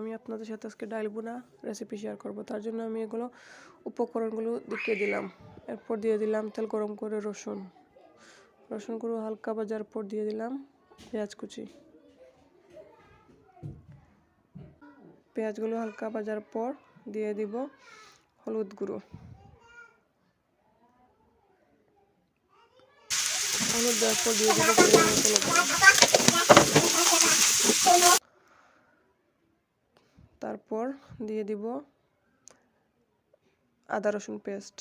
আমি আপনাদের সাথে আজকে ডাল বোনা রেসিপি শেয়ার করব। তার জন্য আমি এগুলো উপকরণগুলো দেখিয়ে দিলাম। এরপর দিয়ে দিলাম তেল গরম করে রসুনগুলো হালকা ভাজার পর দিয়ে দিলাম পেঁয়াজ কুচি। পেঁয়াজগুলো হালকা ভাজার পর দিয়ে দিব হলুদ গুঁড়ো, হলুদ দেওয়ার পর দিয়ে দিব তারপর দিয়ে দিব আদা রসুন পেস্ট।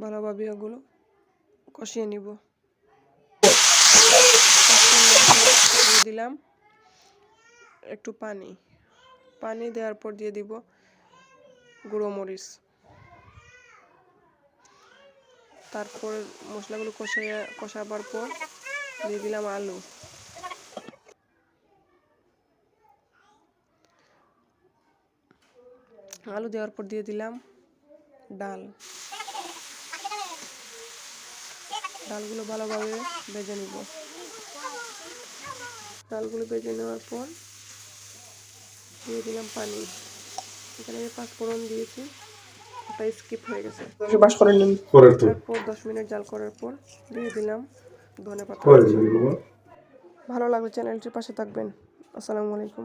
ভালোভাবে ওগুলো কষিয়ে নিব। দিয়ে দিলাম একটু পানি দেওয়ার পর দিয়ে দিব গুঁড়ো মরিচ। তারপর মশলাগুলো কষাবার পর দিয়ে দিলাম আলু দেওয়ার পর দিয়ে দিলাম ডালগুলো ভালোভাবে ভেজে নিব। ডালগুলো ভেজে নেওয়ার পর দিয়ে দিলাম পানি। এখানে আমি 5 ফোড়ন দিয়েছি, ওটা স্কিপ হয়ে গেছে। তারপর 10 মিনিট জাল করার পর দিয়ে দিলাম ধনেপাতা। ভালো লাগলে চ্যানেলটির পাশে থাকবেন। আসসালামু আলাইকুম।